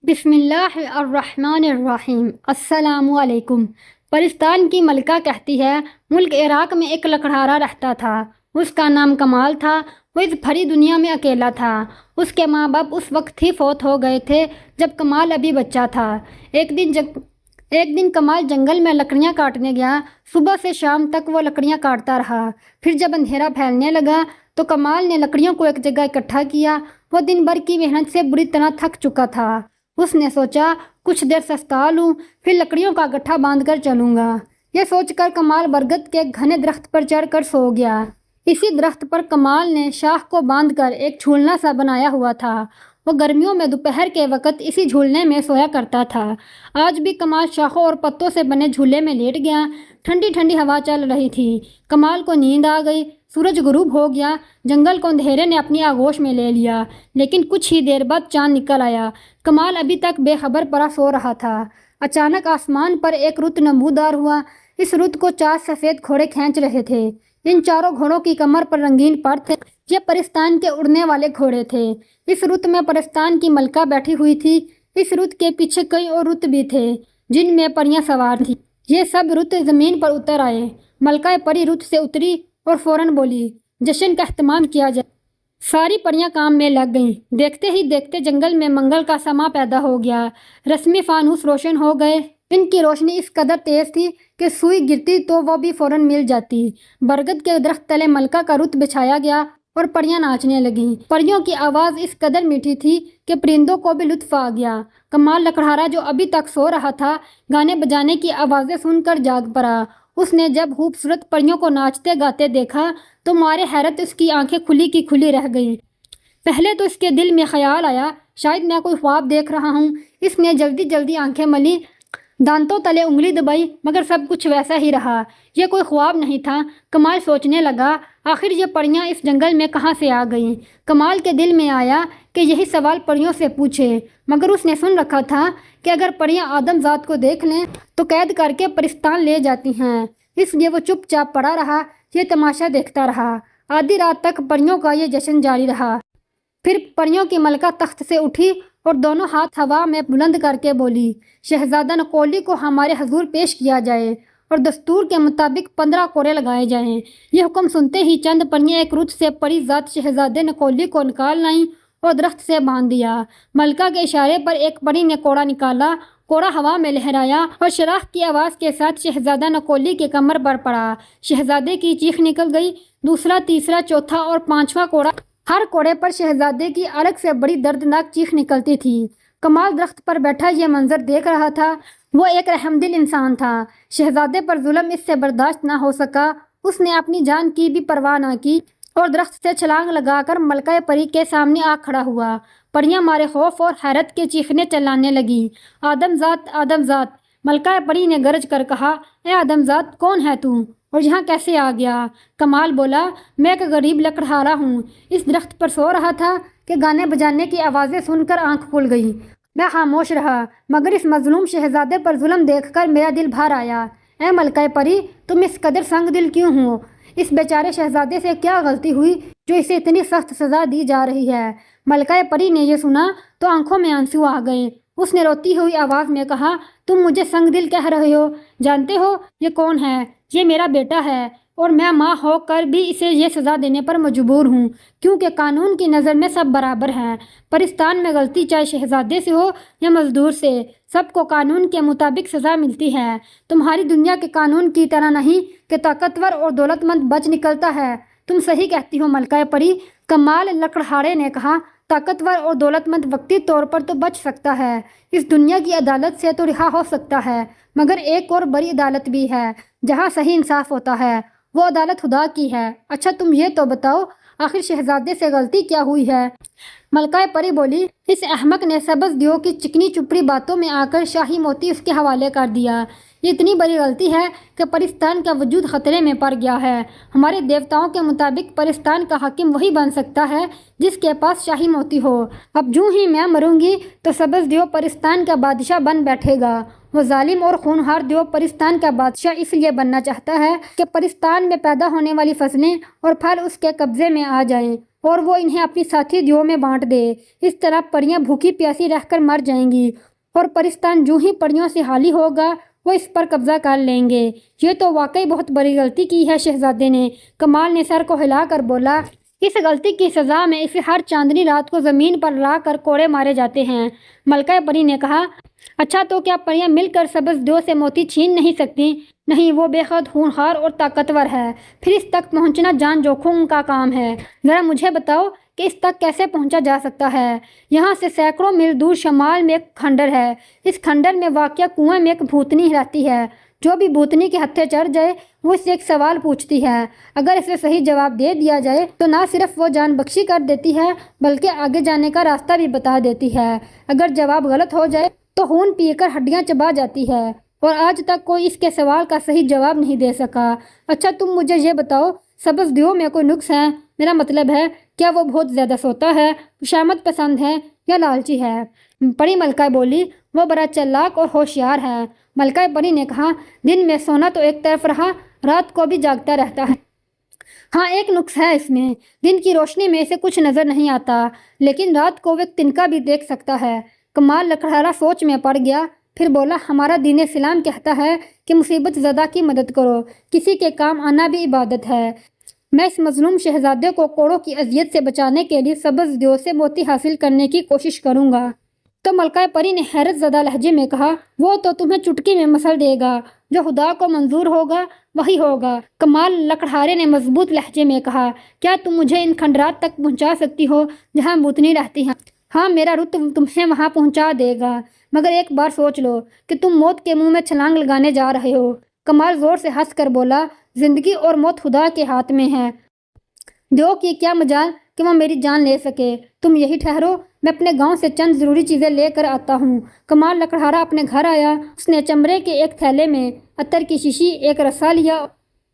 بسم اللہ الرحمن الرحیم۔ السلام علیکم۔ پرستان کی ملکہ کہتی ہے، ملک عراق میں ایک لکڑہارا رہتا تھا۔ اس کا نام کمال تھا۔ وہ اس بھری دنیا میں اکیلا تھا۔ اس کے ماں باپ اس وقت ہی فوت ہو گئے تھے جب کمال ابھی بچہ تھا۔ ایک دن کمال جنگل میں لکڑیاں کاٹنے گیا۔ صبح سے شام تک وہ لکڑیاں کاٹتا رہا۔ پھر جب اندھیرا پھیلنے لگا تو کمال نے لکڑیوں کو ایک جگہ اکٹھا کیا۔ وہ دن بھر کی محنت سے بری طرح تھک چکا تھا۔ اس نے سوچا کچھ دیر سستا لوں، پھر لکڑیوں کا گٹھا باندھ کر چلوں گا۔ یہ سوچ کر کمال برگد کے گھنے درخت پر چڑھ کر سو گیا۔ اسی درخت پر کمال نے شاخ کو باندھ کر ایک جھولنا سا بنایا ہوا تھا۔ وہ گرمیوں میں دوپہر کے وقت اسی جھولنے میں سویا کرتا تھا۔ آج بھی کمال شاخوں اور پتوں سے بنے جھولے میں لیٹ گیا۔ ٹھنڈی ٹھنڈی ہوا چل رہی تھی۔ کمال کو نیند آ گئی۔ سورج غروب ہو گیا۔ جنگل کو اندھیرے نے اپنی آغوش میں لے لیا، لیکن کچھ ہی دیر بعد چاند نکل آیا۔ کمال ابھی تک بے خبر پڑا سو رہا تھا۔ اچانک آسمان پر ایک رت نمودار ہوا۔ اس رت کو 4 سفید گھوڑے کھینچ رہے تھے۔ ان چاروں گھوڑوں کی کمر پر رنگین پر تھے۔ یہ پرستان کے اڑنے والے گھوڑے تھے۔ اس رت میں پرستان کی ملکہ بیٹھی ہوئی تھی۔ اس رت کے پیچھے کئی اور رت بھی تھے جن میں پریاں سوار تھیں۔ یہ سب رت زمین پر اتر آئے۔ ملکہ پری رت سے اتری اور فوراً بولی، جشن کا اہتمام کیا جائے۔ ساری پریاں کام میں لگ گئیں۔ دیکھتے ہی دیکھتے جنگل میں منگل کا سماں پیدا ہو گیا۔ رسمی فانوس روشن ہو گئے۔ ان کی روشنی اس قدر تیز تھی کہ سوئی گرتی تو وہ بھی فوراً مل جاتی۔ برگد کے درخت تلے ملکہ کا رت بچھایا گیا اور پریاں ناچنے لگیں۔ پریوں کی آواز اس قدر میٹھی تھی کہ پرندوں کو بھی لطف آ گیا۔ کمال لکڑہارا جو ابھی تک سو رہا تھا، گانے بجانے کی آوازیں سن کر جاگ پڑا۔ اس نے جب خوبصورت پریوں کو ناچتے گاتے دیکھا تو مارے حیرت اس کی آنکھیں کھلی کی کھلی رہ گئیں۔ پہلے تو اس کے دل میں خیال آیا، شاید میں کوئی خواب دیکھ رہا ہوں۔ اس نے جلدی جلدی آنکھیں ملیں، دانتوں تلے انگلی دبائی، مگر سب کچھ ویسا ہی رہا۔ یہ کوئی خواب نہیں تھا۔ کمال سوچنے لگا، آخر یہ پریاں اس جنگل میں کہاں سے آ گئیں؟ کمال کے دل میں آیا کہ یہی سوال پریوں سے پوچھے، مگر اس نے سن رکھا تھا کہ اگر پریاں آدم ذات کو دیکھ لیں تو قید کر کے پرستان لے جاتی ہیں۔ اس لیے وہ چپ چاپ پڑا رہا، یہ تماشا دیکھتا رہا۔ آدھی رات تک پریوں کا یہ جشن جاری رہا۔ پھر پریوں کی ملکہ تخت سے اٹھی اور دونوں ہاتھ ہوا میں بلند کر کے بولی، شہزادہ نکولی کو ہمارے حضور پیش کیا جائے اور دستور کے مطابق 15 کوڑے لگائے جائیں۔ یہ حکم سنتے ہی چند پریاں ایک رت سے پری ذات شہزادے نکولی کو نکال لائیں اور درخت سے باندھ دیا۔ ملکہ کے اشارے پر ایک پری نے کوڑا نکالا، کوڑا ہوا میں لہرایا اور شراخ کی آواز کے ساتھ شہزادہ نکولی کی کمر پر پڑا۔ شہزادے کی چیخ نکل گئی۔ دوسرا، تیسرا، چوتھا اور 5واں کوڑا، ہر کوڑے پر شہزادے کی الگ سے بڑی دردناک چیخ نکلتی تھی۔ کمال درخت پر بیٹھا یہ منظر دیکھ رہا تھا۔ وہ ایک رحمدل انسان تھا۔ شہزادے پر ظلم اس سے برداشت نہ ہو سکا۔ اس نے اپنی جان کی بھی پرواہ نہ کی اور درخت سے چھلانگ لگا کر ملکہ پری کے سامنے آ کھڑا ہوا۔ پریاں مارے خوف اور حیرت کے چیخنے چلانے لگیں۔ آدم ذات، آدم ذات! ملکہ پری نے گرج کر کہا، اے آدم ذات، کون ہے تو اور یہاں کیسے آ گیا؟ کمال بولا، میں ایک غریب لکڑہارا ہوں۔ اس درخت پر سو رہا تھا کہ گانے بجانے کی آوازیں سن کر آنکھ کھل گئی۔ میں خاموش رہا، مگر اس مظلوم شہزادے پر ظلم دیکھ کر میرا دل بھر آیا۔ اے ملکہ پری، تم اس قدر سنگ دل کیوں ہو؟ اس بیچارے شہزادے سے کیا غلطی ہوئی جو اسے اتنی سخت سزا دی جا رہی ہے؟ ملکہ پری نے یہ سنا تو آنکھوں میں آنسو آ گئے۔ اس نے روتی ہوئی آواز میں کہا، تم مجھے سنگ دل کہہ رہے ہو؟ جانتے ہو یہ کون ہے؟ یہ میرا بیٹا ہے اور میں ماں ہو کر بھی اسے یہ سزا دینے پر مجبور ہوں، کیونکہ قانون کی نظر میں سب برابر ہیں۔ پرستان میں غلطی چاہے شہزادے سے ہو یا مزدور سے، سب کو قانون کے مطابق سزا ملتی ہے۔ تمہاری دنیا کے قانون کی طرح نہیں کہ طاقتور اور دولت مند بچ نکلتا ہے۔ تم صحیح کہتی ہو ملکہ پری، کمال لکڑہارے نے کہا۔ طاقتور اور دولت مند وقتی طور پر تو بچ سکتا ہے، اس دنیا کی عدالت سے تو رہا ہو سکتا ہے، مگر ایک اور بڑی عدالت بھی ہے جہاں صحیح انصاف ہوتا ہے، وہ عدالت خدا کی ہے۔ اچھا تم یہ تو بتاؤ، آخر شہزادے سے غلطی کیا ہوئی ہے؟ ملکہ پری بولی، اس احمق نے سبز دیو کی چکنی چپڑی باتوں میں آ کر شاہی موتی اس کے حوالے کر دیا۔ یہ اتنی بڑی غلطی ہے کہ پرستان کا وجود خطرے میں پڑ گیا ہے۔ ہمارے دیوتاؤں کے مطابق پرستان کا حاکم وہی بن سکتا ہے جس کے پاس شاہی موتی ہو۔ اب جو ہی میں مروں گی تو سبز دیو پرستان کا بادشاہ بن بیٹھے گا۔ وہ ظالم اور خونخوار دیو پرستان کا بادشاہ اس لیے بننا چاہتا ہے کہ پرستان میں پیدا ہونے والی فصلیں اور پھل اس کے قبضے میں آ جائیں۔ اور وہ انہیں اپنی ساتھی دیووں میں بانٹ دے۔ اس طرح پریاں بھوکی پیاسی رہ کر مر جائیں گی اور پرستان جو ہی پریوں سے حالی ہوگا وہ اس پر قبضہ کر لیں گے۔ یہ تو واقعی بہت بڑی غلطی کی ہے شہزادے نے۔ کمال نے سر کو ہلا کر بولا، اس غلطی کی سزا میں اسے ہر چاندنی رات کو زمین پر لا کر کوڑے مارے جاتے ہیں۔ ملکہ پری نے کہا، اچھا تو کیا پریاں مل کر سبز دیو سے موتی چھین نہیں سکتی؟ نہیں، وہ بے حد ہونہار اور طاقتور ہے، پھر اس تک پہنچنا جان جوکھم کا کام ہے۔ ذرا مجھے بتاؤ کہ اس تک کیسے پہنچا جا سکتا ہے؟ یہاں سے سینکڑوں میل دور شمال میں ایک کھنڈر ہے۔ اس کھنڈر میں واقع کنویں میں ایک بھوتنی رہتی ہے۔ جو بھی بھوتنی کے ہتھے چڑھ جائے وہ اس سے ایک سوال پوچھتی ہے۔ اگر اسے صحیح جواب دے دیا جائے تو نہ صرف وہ جان بخشی کر دیتی ہے بلکہ آگے جانے کا راستہ بھی بتا دیتی ہے۔ اگر جواب غلط ہو جائے تو خون پی کر ہڈیاں چبا جاتی ہے، اور آج تک کوئی اس کے سوال کا صحیح جواب نہیں دے سکا۔ اچھا تم مجھے یہ بتاؤ، سبز دیو میں کوئی نقص ہے؟ میرا مطلب ہے، کیا وہ بہت زیادہ سوتا ہے، خوشامد پسند ہے یا لالچی ہے؟ پری ملکہ بولی، وہ بڑا چالاک اور ہوشیار ہے۔ ملکہ پری نے کہا، دن میں سونا تو ایک طرف رہا، رات کو بھی جاگتا رہتا ہے۔ ہاں، ایک نقص ہے اس میں، دن کی روشنی میں اسے کچھ نظر نہیں آتا، لیکن رات کو وہ ایک تنکا بھی دیکھ سکتا ہے۔ کمال لکڑہارا سوچ میں پڑ گیا، پھر بولا، ہمارا دین اسلام کہتا ہے کہ مصیبت زدہ کی مدد کرو، کسی کے کام آنا بھی عبادت ہے۔ میں اس مظلوم شہزادے کو کوڑوں کی اذیت سے بچانے کے لیے سبز دیو سے موتی حاصل کرنے کی کوشش کروں گا۔ تو ملکہ پری نے حیرت زدہ لہجے میں کہا، وہ تو تمہیں چٹکی میں مسل دے گا، جو خدا کو منظور ہوگا وہی ہوگا۔ کمال لکڑہارے نے مضبوط لہجے میں کہا، کیا تم مجھے ان کھنڈرات تک پہنچا سکتی ہو جہاں بھوتنی رہتی ہیں؟ ہاں، میرا رت تمہیں وہاں پہنچا دے گا، مگر ایک بار سوچ لو کہ تم موت کے منہ میں چھلانگ لگانے جا رہے ہو۔ کمال زور سے ہنس کر بولا، زندگی اور موت خدا کے ہاتھ میں ہے، دیو کی کیا مجال کہ وہ میری جان لے سکے۔ تم یہی ٹھہرو، میں اپنے گاؤں سے چند ضروری چیزیں لے کر آتا ہوں۔ کمال لکڑہارا اپنے گھر آیا۔ اس نے چمڑے کے ایک تھیلے میں عطر کی شیشی، ایک رسا لیا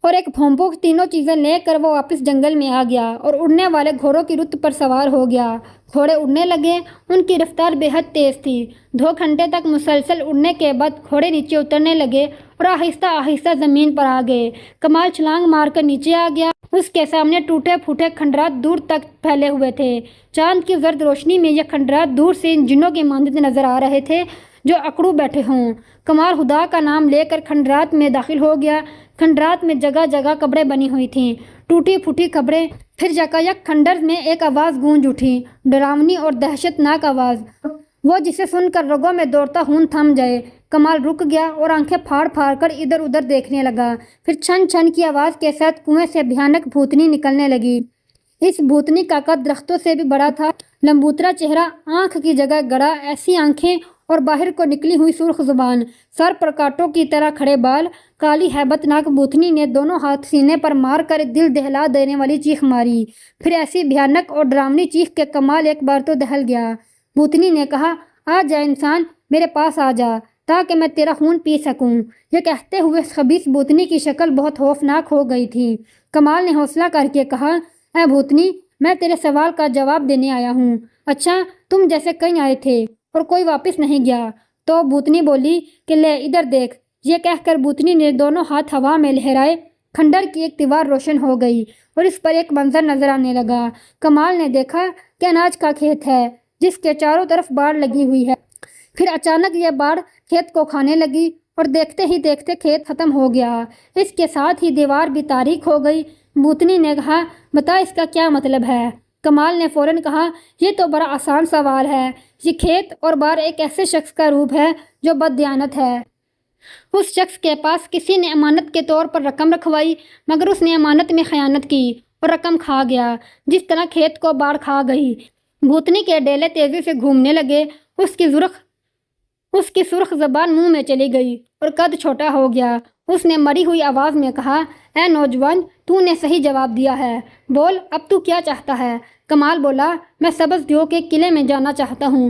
اور ایک بھونپو۔ تینوں چیزیں لے کر وہ واپس جنگل میں آ گیا اور اڑنے والے گھوڑوں کی رت پر سوار ہو گیا۔ گھوڑے اڑنے لگے، ان کی رفتار بے حد تیز تھی۔ 2 گھنٹے تک مسلسل اڑنے کے بعد گھوڑے نیچے اترنے لگے اور آہستہ آہستہ زمین پر آ گئے۔ کمال چھلانگ مار کر نیچے آ گیا۔ اس کے سامنے ٹوٹے پھوٹے کھنڈرات دور تک پھیلے ہوئے تھے۔ چاند کی زرد روشنی میں یہ کھنڈرات دور سے ان جنوں کے مانند نظر آ رہے تھے جو اکڑو بیٹھے ہوں۔ کمال خدا کا نام لے کر کھنڈرات میں داخل ہو گیا۔ کھنڈرات میں جگہ جگہ قبریں بنی ہوئی تھیں، ٹوٹی پھوٹی قبریں۔ پھر یکایک کھنڈر میں ایک آواز گونج اٹھی، ڈراؤنی اور دہشت ناک آواز، وہ جسے سن کر رگوں میں دوڑتا خون تھم جائے۔ کمال رک گیا اور آنکھیں پھاڑ پھاڑ کر ادھر ادھر دیکھنے لگا۔ پھر چھن چھن کی آواز کے ساتھ کنویں سے بھیانک بھوتنی نکلنے لگی۔ اس بھوتنی کا قد درختوں سے بھی بڑا تھا، لمبوترا چہرہ، آنکھ کی جگہ گڑا، ایسی آنکھیں اور باہر کو نکلی ہوئی سرخ زبان، سر پر کانٹوں کی طرح کھڑے بال۔ کالی ہیبت ناک بھوتنی نے دونوں ہاتھ سینے پر مار کر ایک دل دہلا دینے والی چیخ ماری۔ پھر ایسی بھیانک اور ڈراؤنی چیخ کہ کمال ایک بار تو دہل گیا۔ بھوتنی نے کہا، آ جا انسان، میرے پاس آ جا تاکہ میں تیرا خون پی سکوں۔ یہ کہتے ہوئے خبیث بھوتنی کی شکل بہت خوفناک ہو گئی تھی۔ کمال نے حوصلہ کر کے کہا، اے بھوتنی، میں تیرے سوال کا جواب دینے آیا ہوں۔ اچھا، تم جیسے کہیں آئے تھے اور کوئی واپس نہیں گیا؟ تو بھوتنی بولی کہ لے ادھر دیکھ۔ یہ کہہ کر بھوتنی نے دونوں ہاتھ ہوا میں لہرائے۔ کھنڈر کی ایک دیوار روشن ہو گئی اور اس پر ایک منظر نظر آنے لگا۔ کمال نے دیکھا کہ اناج کا کھیت ہے جس کے چاروں طرف باڑ لگی ہوئی ہے۔ پھر اچانک یہ باڑ کھیت کو کھانے لگی اور دیکھتے ہی دیکھتے کھیت ختم ہو گیا۔ اس کے ساتھ ہی دیوار بھی تاریک ہو گئی۔ بھوتنی نے کہا، بتا اس کا کیا مطلب ہے؟ کمال نے فوراً کہا، یہ تو بڑا آسان سوال ہے۔ یہ کھیت اور باڑ ایک ایسے شخص کا روپ ہے جو بددیانت ہے۔ اس شخص کے پاس کسی نے امانت کے طور پر رقم رکھوائی، مگر اس نے امانت میں خیانت کی اور رقم کھا گیا، جس طرح کھیت کو باڑ کھا گئی۔ بھوتنی کے ڈیلے تیزی سے گھومنے لگے۔ اس کی سرخ زبان منہ میں چلی گئی اور قد چھوٹا ہو گیا۔ اس نے مری ہوئی آواز میں کہا، اے نوجوان، تو نے صحیح جواب دیا ہے، بول اب تو کیا چاہتا ہے؟ کمال بولا، میں سبز دیو کے قلعے میں جانا چاہتا ہوں،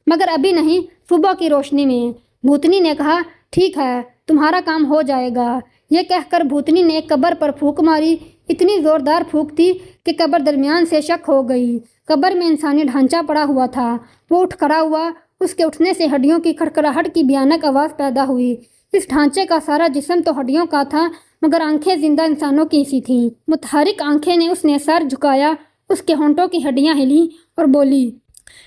مگر ابھی نہیں، صبح کی روشنی میں۔ بھوتنی نے کہا، ٹھیک ہے، تمہارا کام ہو جائے گا۔ یہ کہہ کر بھوتنی نے ایک قبر پر پھونک ماری۔ اتنی زوردار پھونک تھی کہ قبر درمیان سے شق ہو گئی۔ قبر میں انسانی ڈھانچہ پڑا ہوا تھا۔ وہ اٹھ کھڑا ہوا۔ اس کے اٹھنے سے ہڈیوں کی کھڑکھڑاہٹ کی بھیانک آواز پیدا ہوئی۔ اس ڈھانچے کا سارا جسم تو ہڈیوں کا تھا، مگر آنکھیں زندہ انسانوں کی سی تھیں۔ متحرک آنکھیں نے اس نے سر جھکایا اس کے ہونٹوں کی ہڈیاں ہلیں اور بولی،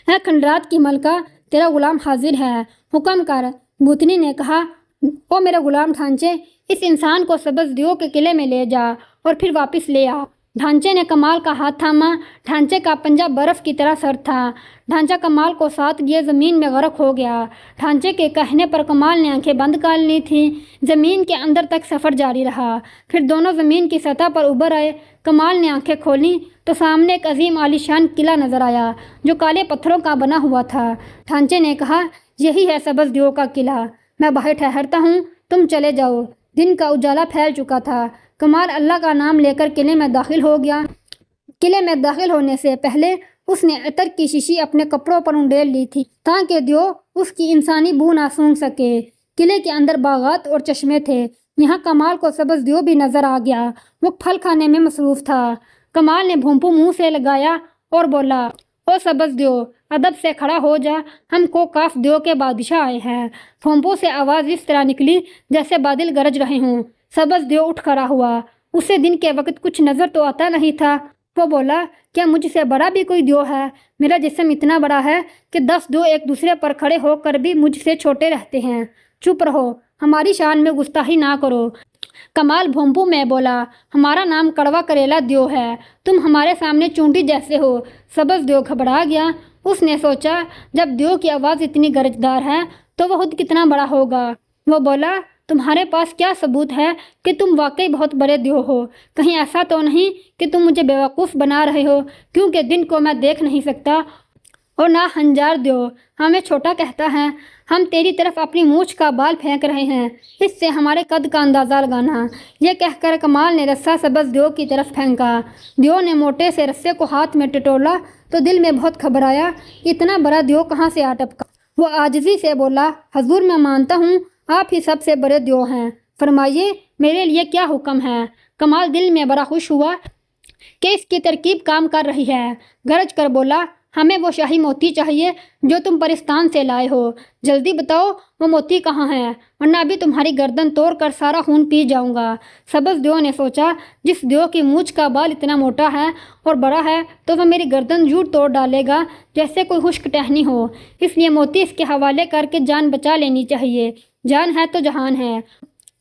اے کھنڈرات کی ملکہ، تیرا غلام حاضر ہے، حکم کر۔ بھوتنی نے کہا، او میرے غلام ڈھانچے، اس انسان کو سبز دیو کے قلعے میں لے جا اور پھر واپس لے آ۔ ڈھانچے نے کمال کا ہاتھ تھاما۔ ڈھانچے کا پنجہ برف کی طرح سرد تھا۔ ڈھانچہ کمال کو ساتھ لیے زمین میں غرق ہو گیا۔ ڈھانچے کے کہنے پر کمال نے آنکھیں بند کر لی تھیں۔ زمین کے اندر تک سفر جاری رہا، پھر دونوں زمین کی سطح پر ابھر آئے۔ کمال نے آنکھیں کھولیں تو سامنے ایک عظیم عالیشان قلعہ نظر آیا جو کالے پتھروں کا بنا ہوا تھا۔ ڈھانچے نے کہا، یہی ہے سبز دیو کا قلعہ، میں باہر ٹھہرتا ہوں، تم چلے جاؤ۔ دن کا اجالا پھیل چکا تھا۔ کمال اللہ کا نام لے کر قلعے میں داخل ہو گیا۔ قلعے میں داخل ہونے سے پہلے اس نے عطر کی شیشی اپنے کپڑوں پر انڈیل لی تھی تاکہ دیو اس کی انسانی بو نہ سونگھ سکے۔ قلعے کے اندر باغات اور چشمے تھے۔ یہاں کمال کو سبز دیو بھی نظر آ گیا۔ وہ پھل کھانے میں مصروف تھا۔ کمال نے بھونپو منہ سے لگایا اور بولا، او سبز دیو، ادب سے کھڑا ہو جا، ہم کو کاف دیو کے بادشاہ آئے ہیں۔ بھونپو سے آواز اس طرح نکلی جیسے بادل گرج رہے ہوں۔ سبز دیو اٹھ کھڑا ہوا۔ اسے دن کے وقت کچھ نظر تو آتا نہیں تھا۔ وہ بولا، کیا مجھ سے بڑا بھی کوئی دیو ہے؟ میرا جسم اتنا بڑا ہے کہ 10 دیو ایک دوسرے پر کھڑے ہو کر بھی مجھ سے چھوٹے رہتے ہیں۔ چپ رہو، ہماری شان میں گستاخی نہ کرو۔ کمال بھونپو میں بولا، ہمارا نام کڑوا کریلا دیو ہے، تم ہمارے سامنے چونٹی جیسے ہو۔ سبز دیو گھبرا گیا۔ اس نے سوچا، جب دیو کی آواز اتنی گرجدار ہے تو وہ خود کتنا بڑا ہوگا۔ وہ بولا، تمہارے پاس کیا ثبوت ہے کہ تم واقعی بہت بڑے دیو ہو؟ کہیں ایسا تو نہیں کہ تم مجھے بیوقوف بنا رہے ہو، کیونکہ دن کو میں دیکھ نہیں سکتا اور نہ ہنجار دیو ہمیں چھوٹا کہتا ہے۔ ہم تیری طرف اپنی مونچھ کا بال پھینک رہے ہیں، اس سے ہمارے قد کا اندازہ لگانا۔ یہ کہہ کر کمال نے رسہ سبز دیو کی طرف پھینکا۔ دیو نے موٹے سے رسے کو ہاتھ میں ٹٹولا تو دل میں بہت گھبرایا، اتنا بڑا دیو کہاں سے آ ٹپکا۔ وہ عاجزی سے بولا، حضور میں مانتا ہوں آپ ہی سب سے بڑے دیو ہیں، فرمائیے میرے لیے کیا حکم ہے۔ کمال دل میں بڑا خوش ہوا کہ اس کی ترکیب کام کر رہی ہے۔ گرج کر بولا، ہمیں وہ شاہی موتی چاہیے جو تم پرستان سے لائے ہو، جلدی بتاؤ وہ موتی کہاں ہے، ورنہ ابھی تمہاری گردن توڑ کر سارا خون پی جاؤں گا۔ سبز دیو نے سوچا، جس دیو کی مونچھ کا بال اتنا موٹا ہے اور بڑا ہے تو وہ میری گردن یوں توڑ ڈالے گا جیسے کوئی خشک ٹہنی ہو، اس لیے موتی اس کے حوالے کر کے جان بچا لینی چاہیے، جان ہے تو جہان ہے۔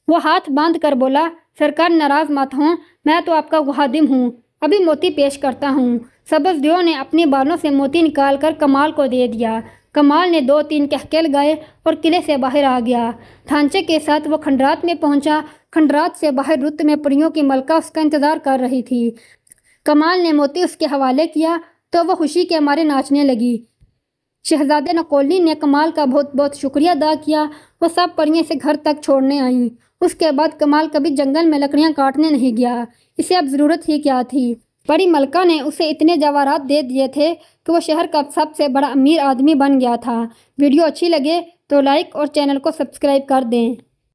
وہ ہاتھ باندھ کر بولا، سرکار ناراض مت ہوں، میں تو آپ کا خادم ہوں، ابھی موتی پیش کرتا ہوں۔ سبز دیو نے اپنے بالوں سے موتی نکال کر کمال کو دے دیا۔ کمال نے 2-3 کہکے لگائے اور قلعے سے باہر آ گیا۔ ڈھانچے کے ساتھ وہ کھنڈرات میں پہنچا۔ کھنڈرات سے باہر رت میں پریوں کی ملکہ اس کا انتظار کر رہی تھی۔ کمال نے موتی اس کے حوالے کیا تو وہ خوشی کے مارے ناچنے لگی۔ شہزادے نکولی نے کمال کا بہت بہت شکریہ ادا کیا۔ وہ سب پریاں اسے گھر تک چھوڑنے آئیں۔ اس کے بعد کمال کبھی جنگل میں لکڑیاں کاٹنے نہیں گیا، اسے اب ضرورت ہی کیا تھی۔ پری ملکہ نے اسے اتنے جواہرات دے دیے تھے کہ وہ شہر کا سب سے بڑا امیر آدمی بن گیا تھا۔ ویڈیو اچھی لگے تو لائک اور چینل کو سبسکرائب کر دیں۔